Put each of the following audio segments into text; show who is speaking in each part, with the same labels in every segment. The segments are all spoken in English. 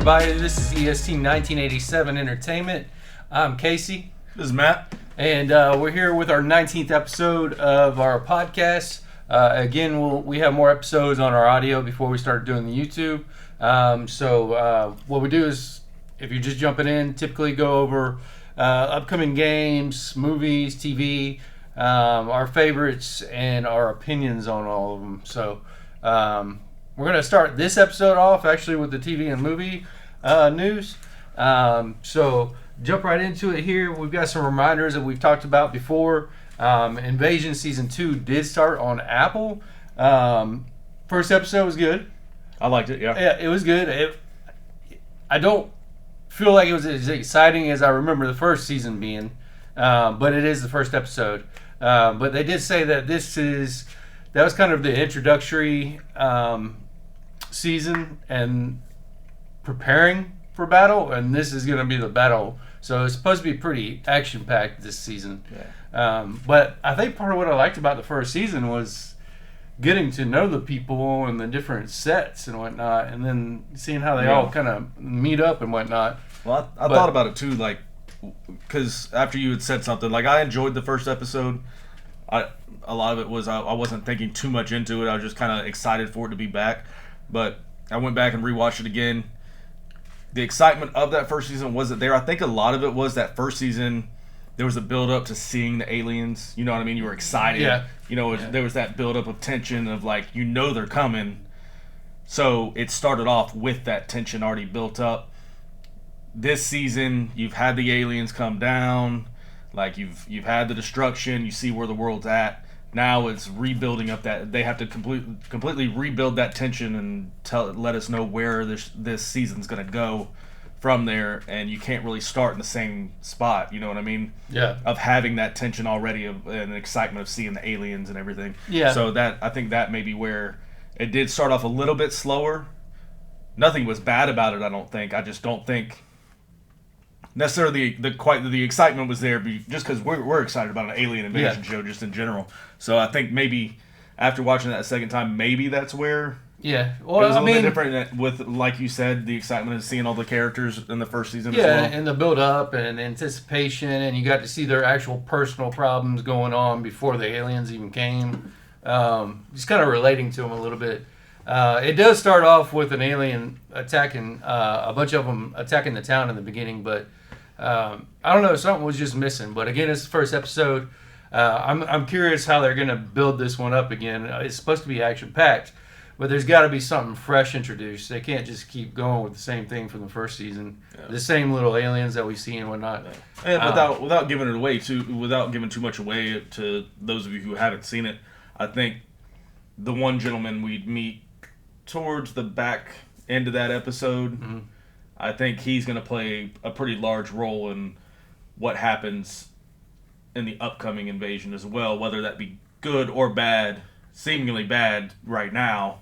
Speaker 1: everybody. This is EST 1987 Entertainment. I'm Casey.
Speaker 2: This is Matt.
Speaker 1: And we're here with our 19th episode of our podcast. Again, we have more episodes on our audio before we start doing the YouTube. So what we do is, if you're just jumping in, typically go over upcoming games, movies, TV, our favorites, and our opinions on all of them. So we're going to start this episode off actually with the TV and movie news. So jump right into it here. We've got some reminders that we've talked about before. Invasion Season 2 did start on Apple. First episode was good.
Speaker 2: I liked it, yeah.
Speaker 1: Yeah, it was good. I don't feel like it was as exciting as I remember the first season being, but it is the first episode. But they did say that that was kind of the introductory season and preparing for battle, and this is going to be the battle. So it's supposed to be pretty action-packed this season.
Speaker 2: Yeah.
Speaker 1: But I think part of what I liked about the first season was getting to know the people and the different sets and whatnot, and then seeing how they all kind of meet up and whatnot.
Speaker 2: Well, I thought about it too, like, because after you had said something, like, I enjoyed the first episode. A lot of it was I wasn't thinking too much into it. I was just kind of excited for it to be back. But I went back and rewatched it again. The excitement of that first season wasn't there. I think a lot of it was that first season, there was a build-up to seeing the aliens. You know what I mean? You were excited.
Speaker 1: Yeah.
Speaker 2: You know, there was that build-up of tension of, like, you know they're coming. So it started off with that tension already built up. This season, you've had the aliens come down. Like, you've had the destruction. You see where the world's at. Now it's rebuilding up that. They have to completely rebuild that tension and let us know where this season's going to go from there. And you can't really start in the same spot. You know what I mean?
Speaker 1: Yeah.
Speaker 2: Of having that tension already and excitement of seeing the aliens and everything.
Speaker 1: Yeah.
Speaker 2: So I think that may be where it did start off a little bit slower. Nothing was bad about it, I don't think. I just don't think necessarily the excitement was there just because we're excited about an alien invasion show just in general. So I think maybe after watching that a second time, maybe that's where
Speaker 1: well,
Speaker 2: it was a little bit different with, like you said, the excitement of seeing all the characters in the first season as well.
Speaker 1: And the build-up and anticipation, and you got to see their actual personal problems going on before the aliens even came. Just kind of relating to them a little bit. It does start off with an alien attacking, a bunch of them attacking the town in the beginning, but I don't know, something was just missing. But again, it's the first episode. I'm curious how they're going to build this one up again. It's supposed to be action-packed, but there's got to be something fresh introduced. They can't just keep going with the same thing from the first season, the same little aliens that we see and whatnot.
Speaker 2: And without giving it away without giving too much away to those of you who haven't seen it, I think the one gentleman we'd meet towards the back end of that episode, I think he's going to play a pretty large role in what happens in the upcoming invasion as well, whether that be good or bad, seemingly bad right now,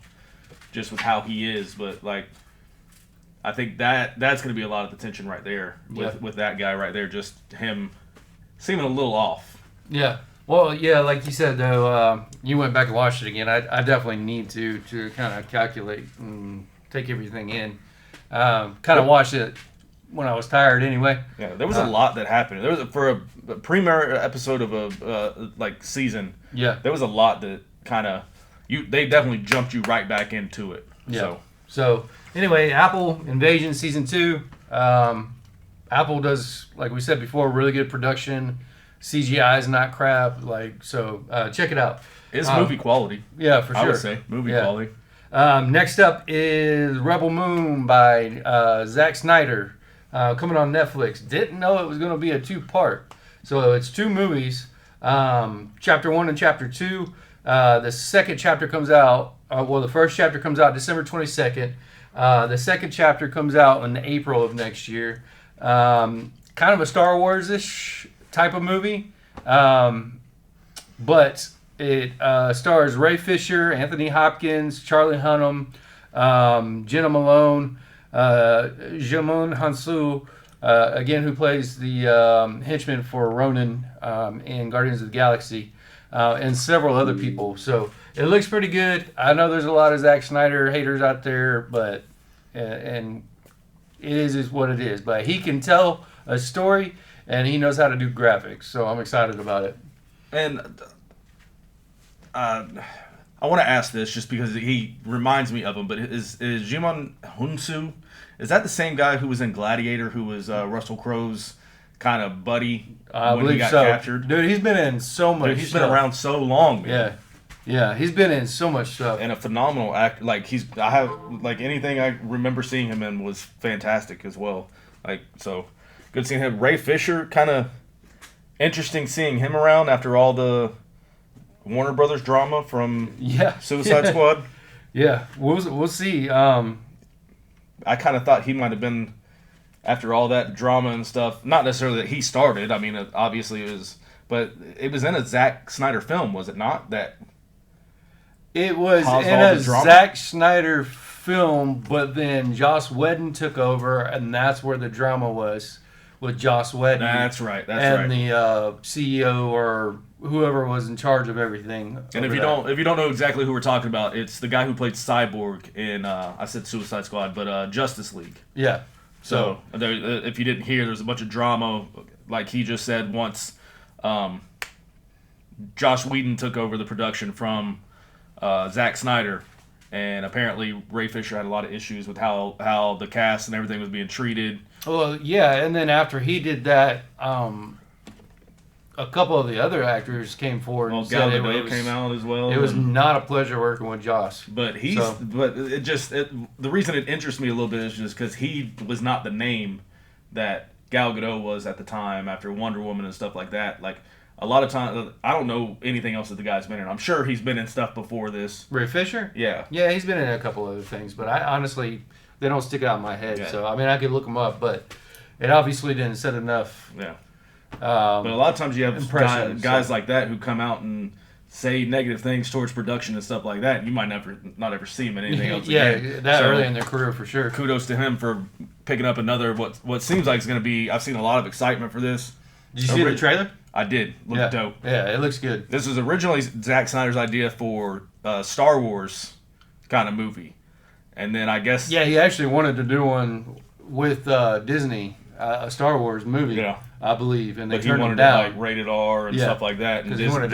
Speaker 2: just with how he is. But, like, I think that's going to be a lot of the tension right there with that guy right there, just him seeming a little off.
Speaker 1: Yeah. Well, yeah, like you said, though, you went back and watched it again. I definitely need to kind of calculate and take everything in. Kind of watched it when I was tired anyway.
Speaker 2: Yeah, there was a lot that happened. There was for a premiere episode of a season.
Speaker 1: Yeah,
Speaker 2: there was a lot that kind of they definitely jumped you right back into it.
Speaker 1: Yeah. So anyway, Apple Invasion Season 2. Apple does, like we said before, really good production. CGI is not crap. Check it out.
Speaker 2: It's movie quality.
Speaker 1: Yeah, for sure.
Speaker 2: I would say movie quality.
Speaker 1: Next up is Rebel Moon by Zack Snyder, coming on Netflix. Didn't know it was going to be a 2-part. So it's 2 movies, Chapter 1 and Chapter 2. The second chapter comes out, the first chapter comes out December 22nd. The second chapter comes out in April of next year. Kind of a Star Wars-ish type of movie, but it stars Ray Fisher, Anthony Hopkins, Charlie Hunnam, Jenna Malone, Djimon Hounsou, again, who plays the henchman for Ronan in Guardians of the Galaxy, and several other people. So it looks pretty good. I know there's a lot of Zack Snyder haters out there, but and it is what it is. But he can tell a story, and he knows how to do graphics. So I'm excited about it.
Speaker 2: And I want to ask this just because he reminds me of him. But is Jimon Hunsu? Is that the same guy who was in Gladiator, who was Russell Crowe's kind of buddy
Speaker 1: I
Speaker 2: when he
Speaker 1: believe
Speaker 2: got
Speaker 1: so.
Speaker 2: captured?
Speaker 1: Dude, he's been in so much.
Speaker 2: Dude, he's
Speaker 1: stuff.
Speaker 2: been around so long, man.
Speaker 1: Yeah. Yeah, he's been in so much stuff.
Speaker 2: And a phenomenal act. Like I have like anything I remember seeing him in was fantastic as well. Like so, good seeing him. Ray Fisher, kind of interesting seeing him around after all the Warner Brothers drama from Suicide Squad.
Speaker 1: Yeah, we'll see.
Speaker 2: I kind of thought he might have been after all that drama and stuff. Not necessarily that he started. I mean, obviously it was, but it was in a Zack Snyder film, was it not? That.
Speaker 1: It was in a Zack Snyder film, but then Joss Whedon took over, and that's where the drama was with Joss Whedon.
Speaker 2: That's right.
Speaker 1: And the CEO or whoever was in charge of everything.
Speaker 2: And if you don't know exactly who we're talking about, it's the guy who played Cyborg in I said Suicide Squad, but Justice League.
Speaker 1: Yeah.
Speaker 2: So if you didn't hear, there's a bunch of drama, like he just said once. Joss Whedon took over the production from Zack Snyder, and apparently Ray Fisher had a lot of issues with how the cast and everything was being treated.
Speaker 1: Well, yeah, and then after he did that, a couple of the other actors came forward and
Speaker 2: Gal
Speaker 1: said
Speaker 2: Gadot came out as well.
Speaker 1: It was not a pleasure working with Joss.
Speaker 2: But the reason it interests me a little bit is just because he was not the name that Gal Gadot was at the time after Wonder Woman and stuff like that. Like, a lot of times, I don't know anything else that the guy's been in. I'm sure he's been in stuff before this.
Speaker 1: Ray Fisher?
Speaker 2: Yeah.
Speaker 1: Yeah, he's been in a couple other things, but I honestly, they don't stick out in my head.
Speaker 2: Yeah.
Speaker 1: So, I mean, I could look them up, but it obviously didn't set enough.
Speaker 2: Yeah. But a lot of times you have guys like that who come out and say negative things towards production and stuff like that. And you might not ever see him in anything else again.
Speaker 1: That early in their career for sure.
Speaker 2: Kudos to him for picking up another, what seems like it's going to be, I've seen a lot of excitement for this.
Speaker 1: Did you see the trailer?
Speaker 2: I did. Looked dope.
Speaker 1: Yeah, it looks good.
Speaker 2: This was originally Zack Snyder's idea for a Star Wars kind of movie. And then I guess...
Speaker 1: Yeah, he actually wanted to do one with Disney, a Star Wars movie, I believe. And they turned him down.
Speaker 2: Like rated R and stuff like that. And Disney went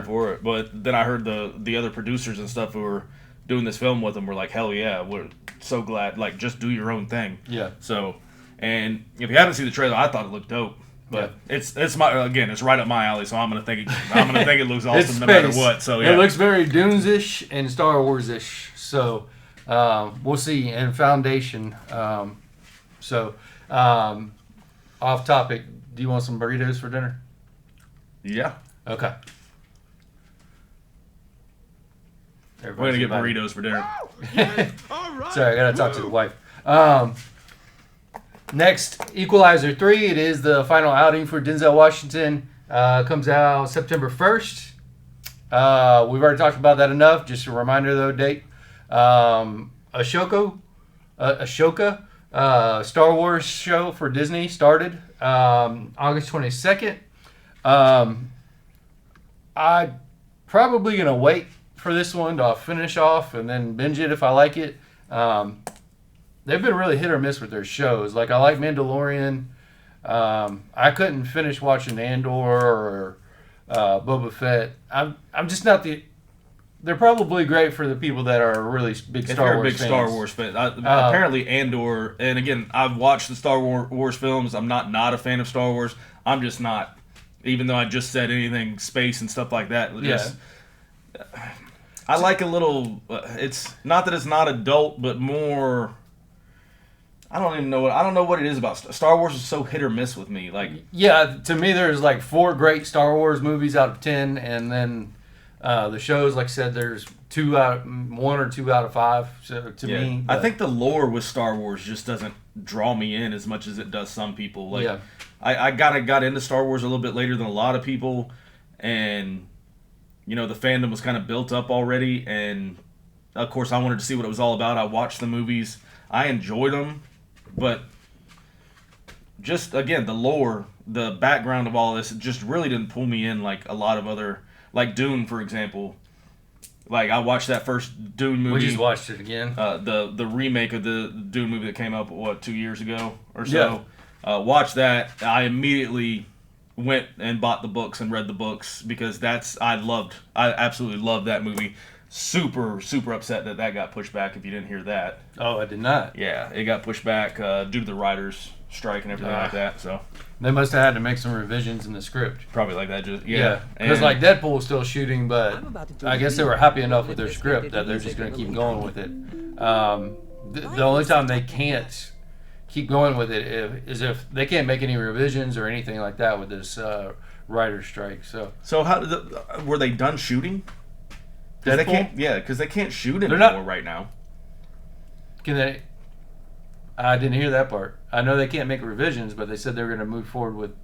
Speaker 2: for it. But then I heard the other producers and stuff who were doing this film with him were like, hell yeah, we're so glad. Like, just do your own thing.
Speaker 1: Yeah.
Speaker 2: So, and if you haven't seen the trailer, I thought it looked dope. But it's right up my alley, so I'm gonna think it looks awesome no matter what. So yeah,
Speaker 1: it looks very Dunes-ish and Star Wars-ish. So we'll see. And Foundation. Off topic. Do you want some burritos for dinner?
Speaker 2: Yeah.
Speaker 1: Okay.
Speaker 2: We're gonna get burritos for dinner.
Speaker 3: All right.
Speaker 1: Sorry, I gotta talk to the wife. Next, Equalizer 3. It is the final outing for Denzel Washington. Comes out September 1st. We've already talked about that enough. Just a reminder, though, date. Ashoka, Star Wars show for Disney started August 22nd. I'm probably going to wait for this one to finish off and then binge it if I like it. They've been really hit or miss with their shows. Like, I like Mandalorian. I couldn't finish watching Andor or Boba Fett. I'm just not the... They're probably great for the people that are really big Star Wars fans.
Speaker 2: Star Wars fan. Apparently Andor, and again, I've watched the Star Wars films. I'm not a fan of Star Wars. I'm just not, even though I just said anything space and stuff like that. Just, I like a little, it's not that it's not adult, but more... I don't know what it is about Star Wars is so hit or miss with me. Like,
Speaker 1: yeah, to me there's like 4 great Star Wars movies out of 10, and then the shows, like I said, there's 1 or 2 out of 5. So to me,
Speaker 2: I think the lore with Star Wars just doesn't draw me in as much as it does some people. Like, I got into Star Wars a little bit later than a lot of people, and the fandom was kind of built up already, and of course I wanted to see what it was all about. I watched the movies, I enjoyed them. But just, again, the lore, the background of all this, it just really didn't pull me in like a lot of other... Like Dune, for example. Like, I watched that first Dune movie.
Speaker 1: We just watched it again.
Speaker 2: The remake of the Dune movie that came up, 2 years ago or so. Yeah. Watched that. I immediately went and bought the books and read the books because I absolutely loved that movie. Super, super upset that got pushed back, if you didn't hear that.
Speaker 1: Oh, I did not.
Speaker 2: Yeah, it got pushed back due to the writers' strike and everything like that. So
Speaker 1: they must have had to make some revisions in the script.
Speaker 2: Probably like that.
Speaker 1: Because like Deadpool was still shooting, but I guess they were happy enough with their script that they're just going to keep going with it. The only time they can't keep going with it is if they can't make any revisions or anything like that with this writer's strike. So
Speaker 2: how were they done shooting? They can't. Yeah, because they can't shoot anymore right now.
Speaker 1: Can they? I didn't hear that part. I know they can't make revisions, but they said they were going to move forward with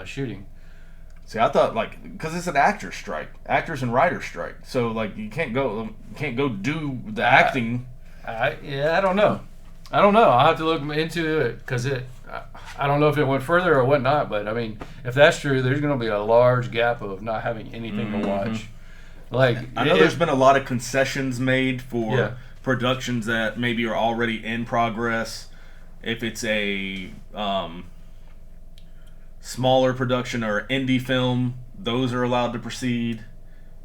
Speaker 1: shooting.
Speaker 2: See, I thought because it's an actor's strike, actors and writers strike. So you can't go do the acting.
Speaker 1: I don't know. I'll have to look into it because I don't know if it went further or whatnot. But I mean, if that's true, there's going to be a large gap of not having anything to watch.
Speaker 2: I know there's been a lot of concessions made for productions that maybe are already in progress. If it's a smaller production or indie film, those are allowed to proceed.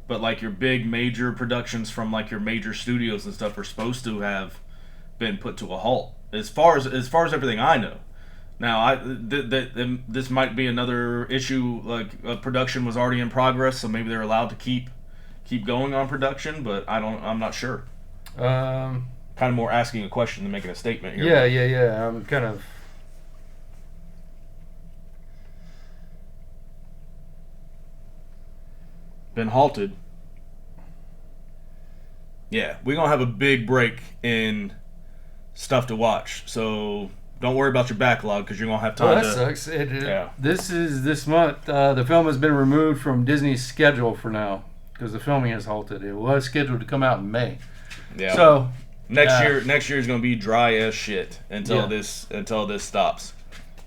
Speaker 2: But your big major productions from your major studios and stuff are supposed to have been put to a halt. As far as everything I know. Now, this might be another issue. A production was already in progress, so maybe they're allowed to keep going on production, but I'm not sure. Kind of more asking a question than making a statement here.
Speaker 1: Yeah. I'm kind of.
Speaker 2: Been halted. Yeah, we're gonna have a big break in stuff to watch, so don't worry about your backlog because you're gonna have time.
Speaker 1: That sucks. This month. The film has been removed from Disney's schedule for now. Because the filming has halted. It was scheduled to come out in May.
Speaker 2: Yeah. So next year is going to be dry as shit until this stops.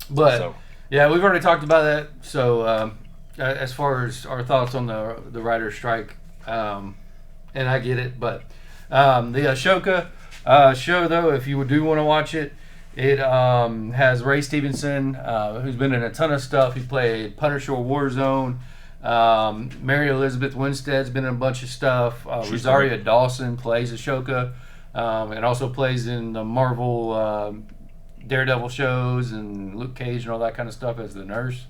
Speaker 1: But we've already talked about that. So as far as our thoughts on the writer's strike, and I get it, but the Ahsoka show though, if you do want to watch it, it has Ray Stevenson, who's been in a ton of stuff. He played Punisher, Warzone. Mary Elizabeth Winstead's been in a bunch of stuff. Rosario Dawson plays Ahsoka, and also plays in the Marvel Daredevil shows and Luke Cage and all that kind of stuff as the nurse.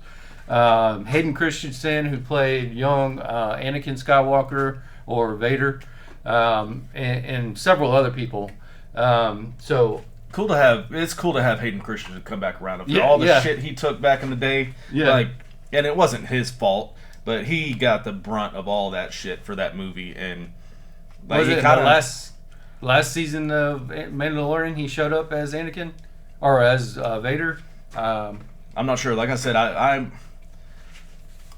Speaker 1: Hayden Christensen, who played young Anakin Skywalker or Vader, and several other people. So
Speaker 2: cool to have. It's cool to have Hayden Christensen come back around after all the shit he took back in the day. Yeah, and it wasn't his fault. But he got the brunt of all that shit for that movie, and
Speaker 1: was it last season of Mandalorian? He showed up as Anakin or as Vader.
Speaker 2: I'm not sure. Like I said,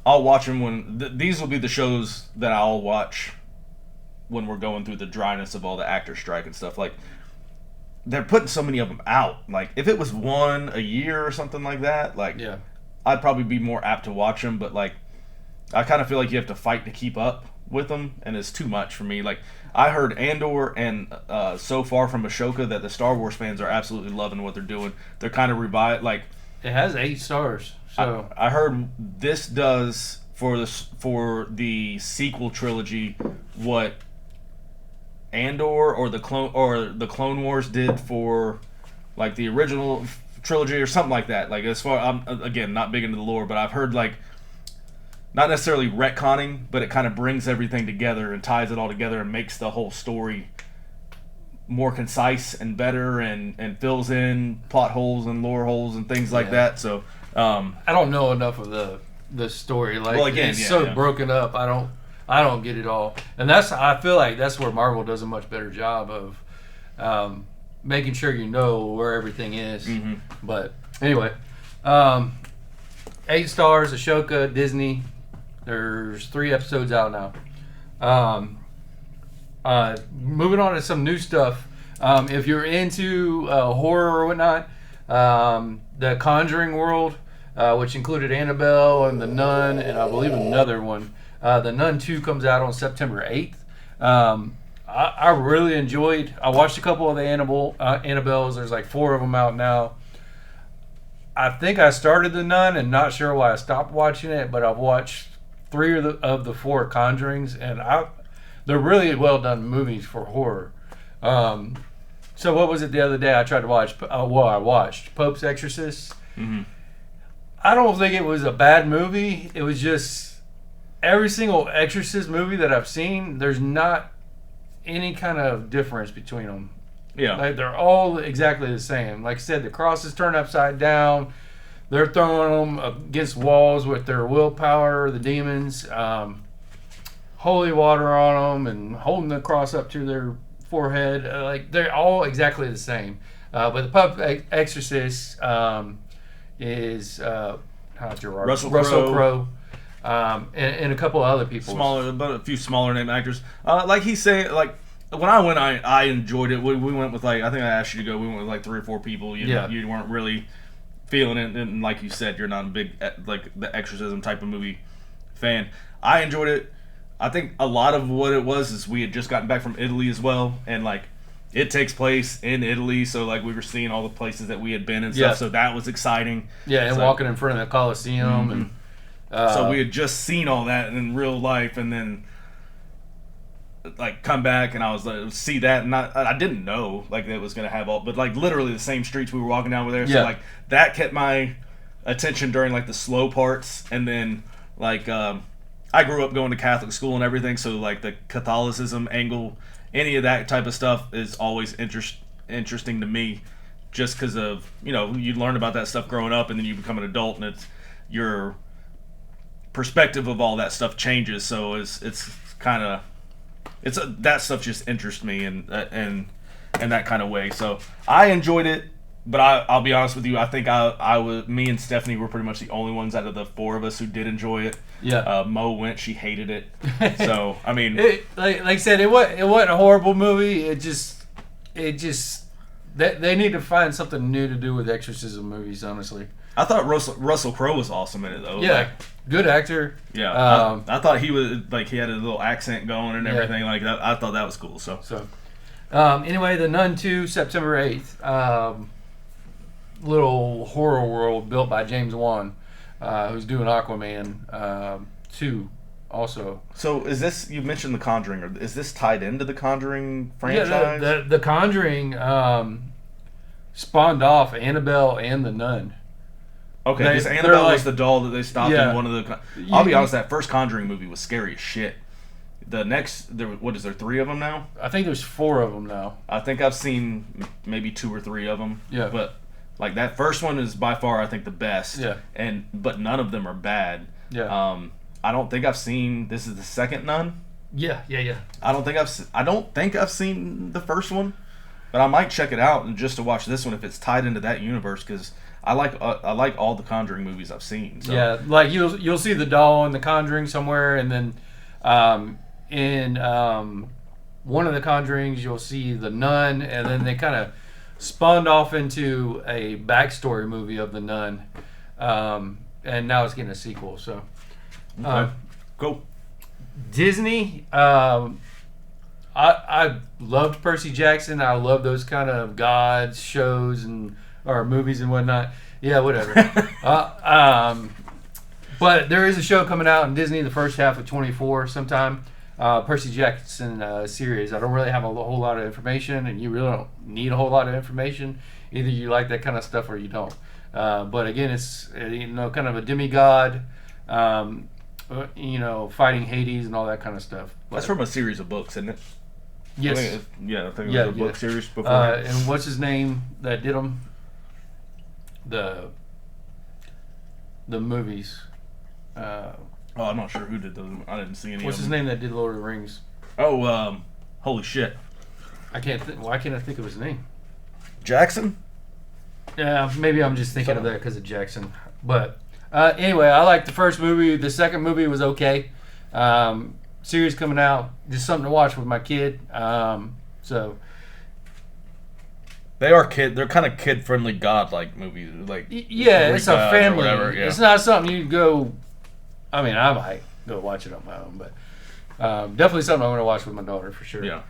Speaker 2: I'll watch them when these will be the shows that I'll watch when we're going through the dryness of all the actor strike and stuff. They're putting so many of them out. If it was one a year or something like that, I'd probably be more apt to watch them. But I kind of feel like you have to fight to keep up with them, and it's too much for me. I heard Andor and so far from Ahsoka that the Star Wars fans are absolutely loving what they're doing. They're kind of revived.
Speaker 1: It has 8 stars. So
Speaker 2: I heard this does for the sequel trilogy what Andor or the Clone Wars did for the original trilogy or something like that. As far, I'm again not big into the lore, but I've heard not necessarily retconning, but it kind of brings everything together and ties it all together and makes the whole story more concise and better and fills in plot holes and lore holes and things like that. So
Speaker 1: I don't know enough of the story. It's broken up. I don't get it all, and I feel like that's where Marvel does a much better job of making sure you know where everything is. Mm-hmm. But anyway, 8 stars, Ahsoka, Disney. There's 3 episodes out now. Moving on to some new stuff. If you're into horror or whatnot, the Conjuring world, which included Annabelle and The Nun, and I believe another one. The Nun 2 comes out on September 8th. I really enjoyed. I watched a couple of the Annabelles. There's like 4 of them out now. I think I started The Nun and not sure why I stopped watching it, but I've watched 3 of the 4 Conjurings, and they're really well done movies for horror. So what was it the other day? I tried to watch. I watched Pope's Exorcist.
Speaker 2: Mm-hmm.
Speaker 1: I don't think it was a bad movie. It was just every single Exorcist movie that I've seen, there's not any kind of difference between them.
Speaker 2: Yeah.
Speaker 1: Like, they're all exactly the same. Like I said, the cross is turned upside down. They're throwing them against walls with their willpower, the demons. Holy water on them and holding the cross up to their forehead. Like, they're all exactly the same. But the Pope Exorcist is
Speaker 2: Russell
Speaker 1: Crowe. And a couple of other people.
Speaker 2: But a few smaller name actors. Like he's saying, like when I went, I enjoyed it. We went with I think I asked you to go. We went with like 3 or 4 people. You weren't really feeling it, and like you said, you're not a big like the exorcism type of movie fan. I enjoyed it. I think a lot of what it was is we had just gotten back from Italy as well, and like it takes place in Italy, so like we were seeing all the places that we had been and stuff. So that was exciting.
Speaker 1: Yeah, and
Speaker 2: so,
Speaker 1: walking in front of the Colosseum and.
Speaker 2: So we had just seen all that in real life, and then like come back, and I was like, see that, and I didn't know like that was gonna have all, but like literally the same streets we were walking down were there. So like that kept my attention during like the slow parts, and then like I grew up going to Catholic school and everything, so like the Catholicism angle, any of that type of stuff is always interesting to me, just because of you learn about that stuff growing up, and then you become an adult, and it's your perspective of all that stuff changes. So it's kind of that stuff just interests me in that kind of way. So I enjoyed it, but I'll be honest with you, I think me and Stephanie were pretty much the only ones out of the 4 of us who did enjoy it.
Speaker 1: Yeah.
Speaker 2: Mo went, she hated it. So I mean,
Speaker 1: like I said, it wasn't a horrible movie. It just they need to find something new to do with exorcism movies, honestly.
Speaker 2: I thought Russell Crowe was awesome in it though.
Speaker 1: Yeah,
Speaker 2: like,
Speaker 1: good actor.
Speaker 2: Yeah, I thought he was like he had a little accent going and everything like that. I thought that was cool. So
Speaker 1: anyway, The Nun 2, September 8th. Little horror world built by James Wan, who's doing Aquaman 2 also.
Speaker 2: So is this, you mentioned The Conjuring, or is this tied into The Conjuring franchise?
Speaker 1: Yeah, the Conjuring spawned off Annabelle and The Nun.
Speaker 2: Okay, because Annabelle was the doll that they stopped in one of the... I'll be honest, that first Conjuring movie was scary as shit. The next, what is there, 3 of them now?
Speaker 1: I think there's 4 of them now.
Speaker 2: I think I've seen maybe 2 or 3 of them.
Speaker 1: Yeah.
Speaker 2: But like that first one is by far, I think, the best.
Speaker 1: Yeah.
Speaker 2: But none of them are bad.
Speaker 1: Yeah.
Speaker 2: I don't think I've seen, this is the second Nun?
Speaker 1: Yeah.
Speaker 2: I don't think I've seen the first one, but I might check it out and just to watch this one if it's tied into that universe, because I like all the Conjuring movies I've seen. So.
Speaker 1: Yeah, like you'll see the doll in The Conjuring somewhere, and then in one of the Conjurings you'll see the Nun, and then they kind of spawned off into a backstory movie of the Nun, and now it's getting a sequel. So,
Speaker 2: cool.
Speaker 1: Disney. I loved Percy Jackson. I love those kind of gods shows or movies and whatnot. Yeah, whatever. But there is a show coming out in Disney the first half of 24 sometime. Percy Jackson series. I don't really have a whole lot of information, and you really don't need a whole lot of information. Either you like that kind of stuff or you don't. But again, it's kind of a demigod, fighting Hades and all that kind of stuff. But,
Speaker 2: that's from a series of books, isn't it?
Speaker 1: Yes.
Speaker 2: I think it was a book series before.
Speaker 1: And what's his name that did them? The movies.
Speaker 2: I'm not sure who did those. I didn't see any.
Speaker 1: What's his name that did Lord of the Rings?
Speaker 2: Oh, holy shit!
Speaker 1: I can't. Why can't I think of his name?
Speaker 2: Jackson.
Speaker 1: Yeah, maybe I'm just thinking of that because of Jackson. But anyway, I liked the first movie. The second movie was okay. Series coming out, just something to watch with my kid. So.
Speaker 2: They're kind of kid-friendly, god-like movies. Like
Speaker 1: it's a family.
Speaker 2: Whatever, yeah.
Speaker 1: It's not something you go. I mean, I might go watch it on my own, but definitely something I'm going to watch with my daughter for sure.
Speaker 2: Yeah.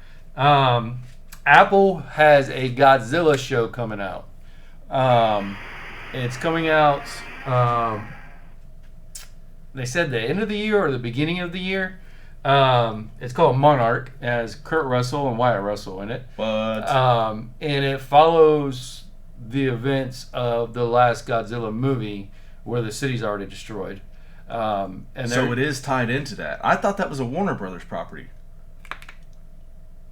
Speaker 1: Apple has a Godzilla show coming out. It's coming out. They said the end of the year or the beginning of the year. It's called Monarch. It has Kurt Russell and Wyatt Russell in it.
Speaker 2: But
Speaker 1: And it follows the events of the last Godzilla movie where the city's already destroyed. And
Speaker 2: so it is tied into that. I thought that was a Warner Brothers property.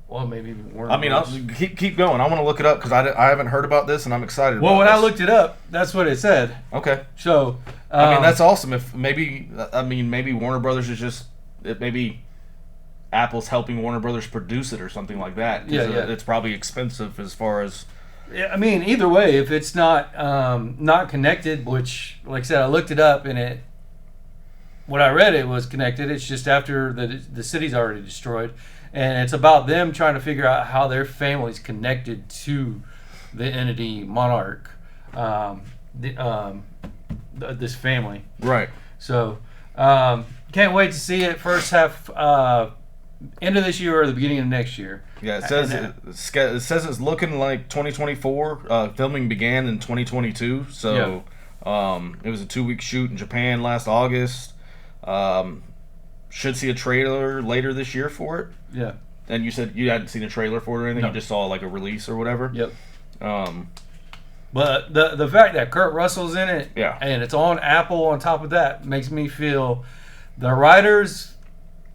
Speaker 1: Well, maybe Warner
Speaker 2: I mean, I'll
Speaker 1: Bros.
Speaker 2: keep going. I want to look it up because I haven't heard about this and I'm excited
Speaker 1: Well,
Speaker 2: about
Speaker 1: when
Speaker 2: this.
Speaker 1: I looked it up, that's what it said.
Speaker 2: Okay.
Speaker 1: So,
Speaker 2: I mean, that's awesome. If maybe Warner Brothers is just maybe Apple's helping Warner Brothers produce it or something like that. 'Cause,
Speaker 1: Yeah.
Speaker 2: It's probably expensive as far as.
Speaker 1: Yeah, I mean, either way, if it's not connected, which, like I said, I looked it up and it. When I read it was connected. It's just after the city's already destroyed, and it's about them trying to figure out how their family's connected to the entity Monarch, this family.
Speaker 2: Right.
Speaker 1: So, can't wait to see it. First half, end of this year or the beginning of next year.
Speaker 2: Yeah, it says it says it's looking like 2024. Filming began in 2022, so it was a 2-week shoot in Japan last August. Should see a trailer later this year for it.
Speaker 1: Yeah.
Speaker 2: And you said you hadn't seen a trailer for it or anything.
Speaker 1: No.
Speaker 2: You just saw like a release or whatever.
Speaker 1: Yep.
Speaker 2: Um,
Speaker 1: But the fact that Kurt Russell's in it,
Speaker 2: Yeah.
Speaker 1: and it's on Apple on top of that, makes me feel the writers,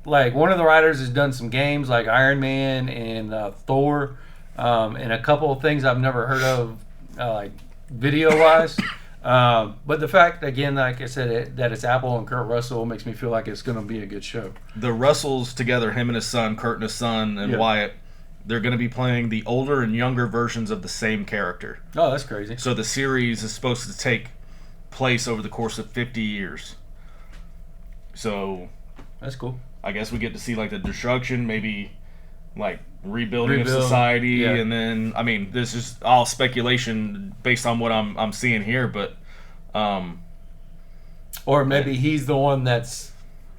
Speaker 1: like one of the writers has done some games like Iron Man and Thor, and a couple of things I've never heard of, like video-wise. But the fact, again, like I said, that it's Apple and Kurt Russell makes me feel like it's going to be a good show.
Speaker 2: the Russells together, him and his son, Kurt and his son, and
Speaker 1: Yeah.
Speaker 2: Wyatt, they're going to be playing the older and younger versions of the same character.
Speaker 1: Oh, that's crazy.
Speaker 2: So the series is supposed to take place over the course of 50 years. So
Speaker 1: That's cool.
Speaker 2: I guess we get to see like the destruction, maybe like rebuilding of
Speaker 1: Rebuild,
Speaker 2: society,
Speaker 1: yeah.
Speaker 2: and then I mean this is all speculation based on what I'm seeing here, but
Speaker 1: Or maybe he's the one that's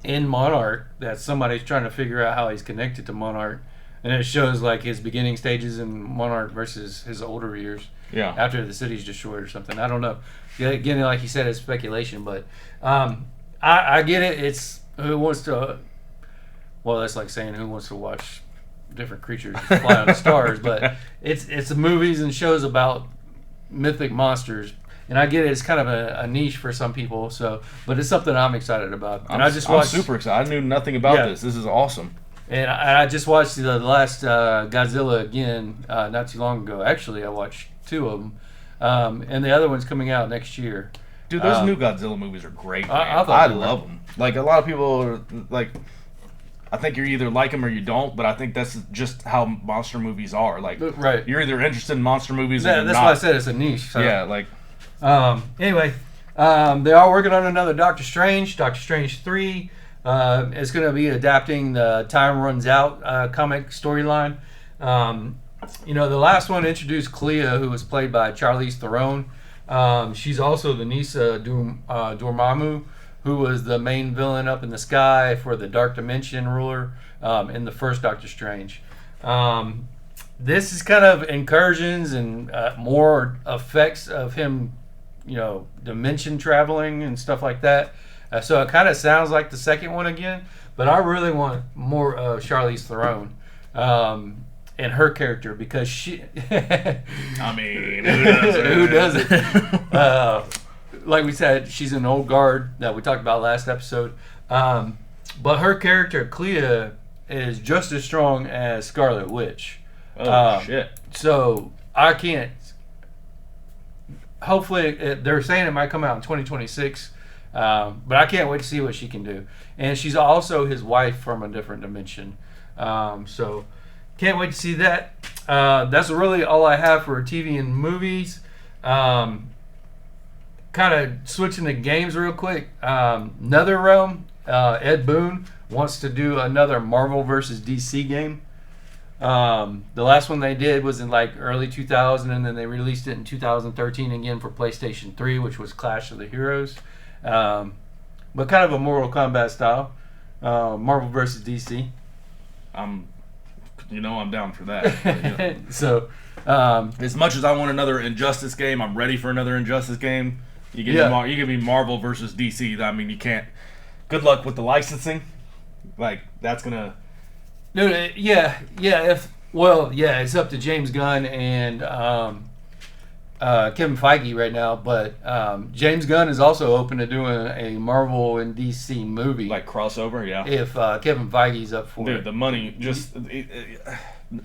Speaker 1: in Monarch, that somebody's trying to figure out how he's connected to Monarch. And it shows like his beginning stages in Monarch versus his older years
Speaker 2: yeah,
Speaker 1: after the city's destroyed or something. I don't know. Yeah, again, like you said, it's speculation, but I get it. It's who wants to. Well, that's like saying who wants to watch different creatures fly on the stars, but it's movies and shows about mythic monsters. And I get it; it's kind of a niche for some people. So, but it's something I'm excited about. And I just watched.
Speaker 2: I'm super excited. I knew nothing about
Speaker 1: Yeah.
Speaker 2: this. This is awesome.
Speaker 1: And I just watched the last Godzilla again not too long ago. Actually, I watched 2 of them, and the other one's coming out next year.
Speaker 2: Dude, those new Godzilla movies are great. Man.
Speaker 1: I thought
Speaker 2: I
Speaker 1: they were.
Speaker 2: love them. Like a lot of people are like, I think you either like them or you don't. But I think that's just how monster movies are. Like,
Speaker 1: Right.
Speaker 2: you're either interested in monster movies or
Speaker 1: Yeah,
Speaker 2: you're
Speaker 1: that's
Speaker 2: not.
Speaker 1: why I said it's a niche. So.
Speaker 2: Yeah, like
Speaker 1: Anyway, they are working on another Doctor Strange. Doctor Strange 3. It's going to be adapting the Time Runs Out comic storyline. The last one introduced Clea, who was played by Charlize Theron. She's also the niece of Dormammu, who was the main villain up in the sky for the Dark Dimension ruler in the first Doctor Strange. This is kind of incursions and more effects of him, dimension traveling and stuff like that. So it kind of sounds like the second one again, but I really want more of Charlize Theron and her character because she.
Speaker 2: I mean, who does it?
Speaker 1: Who does it? Like we said, she's an old guard that we talked about last episode. But her character, Clea, is just as strong as Scarlet Witch.
Speaker 2: Oh shit!
Speaker 1: So I can't. Hopefully, they're saying it might come out in 2026. But I can't wait to see what she can do. And she's also his wife from a different dimension. So can't wait to see that. That's really all I have for TV and movies. Kind of switching to games real quick. NetherRealm, Ed Boon wants to do another Marvel versus DC game. The last one they did was in like early 2000, and then they released it in 2013 again for PlayStation 3, which was Clash of the Heroes. But kind of a Mortal Kombat style. Marvel versus DC.
Speaker 2: I'm down for that.
Speaker 1: So,
Speaker 2: As much as I want another Injustice game, I'm ready for another Injustice game. You give me Marvel versus DC. I mean, you can't. Good luck with the licensing. Like, that's gonna.
Speaker 1: dude, yeah. It's up to James Gunn and Kevin Feige right now, but James Gunn is also open to doing a Marvel and DC movie,
Speaker 2: Like crossover, yeah.
Speaker 1: if Kevin Feige's up for
Speaker 2: Dude,
Speaker 1: it.
Speaker 2: the money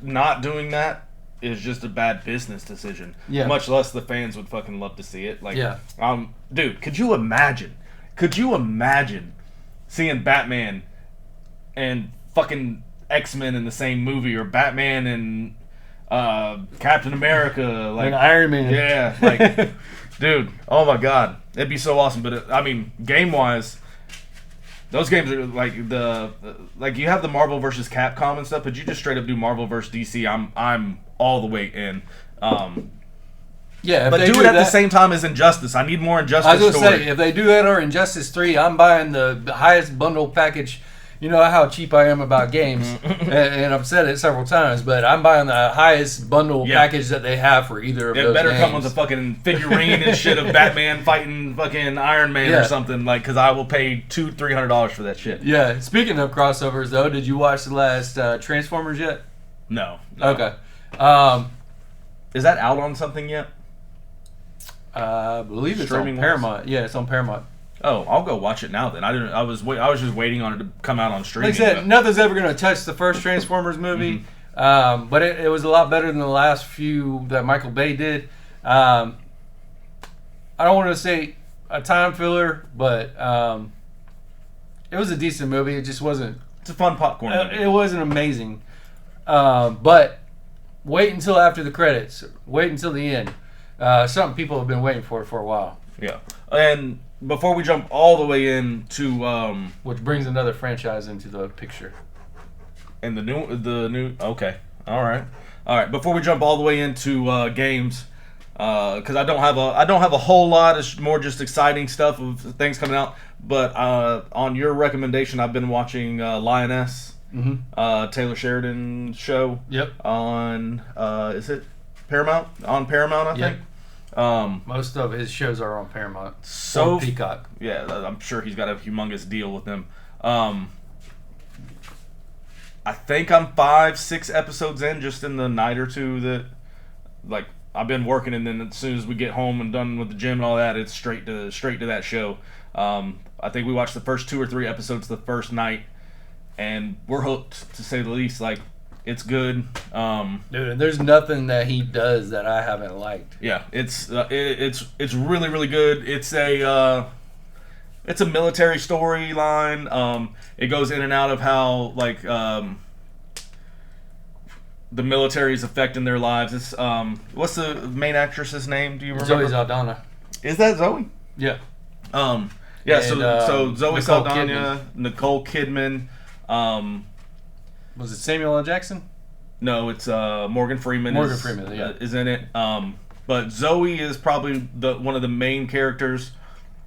Speaker 2: not doing that is just a bad business decision.
Speaker 1: Yeah.
Speaker 2: Much less the fans would fucking love to see it. Like,
Speaker 1: Yeah.
Speaker 2: Dude, could you imagine seeing Batman and fucking X-Men in the same movie, or Batman and Captain America, like
Speaker 1: And Iron Man.
Speaker 2: Yeah, like, dude, oh my god, it'd be so awesome. But game wise, those games are like you have the Marvel versus Capcom and stuff, but you just straight up do Marvel versus DC. I'm all the way in.
Speaker 1: Yeah, if
Speaker 2: But
Speaker 1: they
Speaker 2: do it at the
Speaker 1: that-
Speaker 2: same time as Injustice. I need more Injustice
Speaker 1: I was gonna
Speaker 2: story.
Speaker 1: say, if they do that or Injustice 3, I'm buying the highest bundle package. You know how cheap I am about games, and I've said it several times, but I'm buying the highest bundle package that they have for either of
Speaker 2: It
Speaker 1: those
Speaker 2: better
Speaker 1: games.
Speaker 2: come with a fucking figurine and shit of Batman fighting fucking Iron Man
Speaker 1: Yeah.
Speaker 2: or something, like, because I will pay $200-300 for that shit.
Speaker 1: Yeah, speaking of crossovers, though, did you watch the last Transformers yet?
Speaker 2: No.
Speaker 1: Okay.
Speaker 2: Is that out on something yet?
Speaker 1: I believe it's
Speaker 2: Streaming
Speaker 1: on Paramount. Yeah, it's on Paramount.
Speaker 2: Oh, I'll go watch it now then. I was just waiting on it to come out on streaming.
Speaker 1: Like I said,
Speaker 2: but-
Speaker 1: nothing's ever going to touch the first Transformers movie, but it was a lot better than the last few that Michael Bay did. I don't want to say a time filler, but it was a decent movie. It just wasn't.
Speaker 2: It's a fun popcorn movie.
Speaker 1: It wasn't amazing, but wait until after the credits. Wait until the end. Something people have been waiting for a while.
Speaker 2: Yeah. And before we jump all the way into
Speaker 1: Which brings another franchise into the picture.
Speaker 2: and the new okay, all right. Before we jump all the way into games, because I don't have a whole lot. It's more just exciting stuff of things coming out. But on your recommendation, I've been watching Lioness, Taylor Sheridan show.
Speaker 1: Yep.
Speaker 2: On is it Paramount? On Paramount, I
Speaker 1: Yep.
Speaker 2: think.
Speaker 1: Most of his shows are on Paramount.
Speaker 2: So
Speaker 1: Or Peacock.
Speaker 2: Yeah, I'm sure he's got a humongous deal with them. I think I'm 5-6 episodes in, just in the night or two that, like, I've been working, and then as soon as we get home and done with the gym and all that, it's straight to that show. I think we watched the first 2 or 3 episodes the first night, and we're hooked, to say the least. Like, it's good.
Speaker 1: Dude, and there's nothing that he does that I haven't liked.
Speaker 2: Yeah, it's really, really good. It's a military storyline. It goes in and out of how, like, the military is affecting their lives. It's what's the main actress's name? Do you remember?
Speaker 1: Zoe Saldana.
Speaker 2: Is that Zoe?
Speaker 1: Yeah.
Speaker 2: Yeah.
Speaker 1: And,
Speaker 2: So Zoe
Speaker 1: Nicole
Speaker 2: Saldana, Nicole Kidman.
Speaker 1: Was it Samuel L. Jackson?
Speaker 2: No, it's Morgan Freeman.
Speaker 1: Morgan Freeman, yeah.
Speaker 2: Is in it. But Zoe is probably one of the main characters.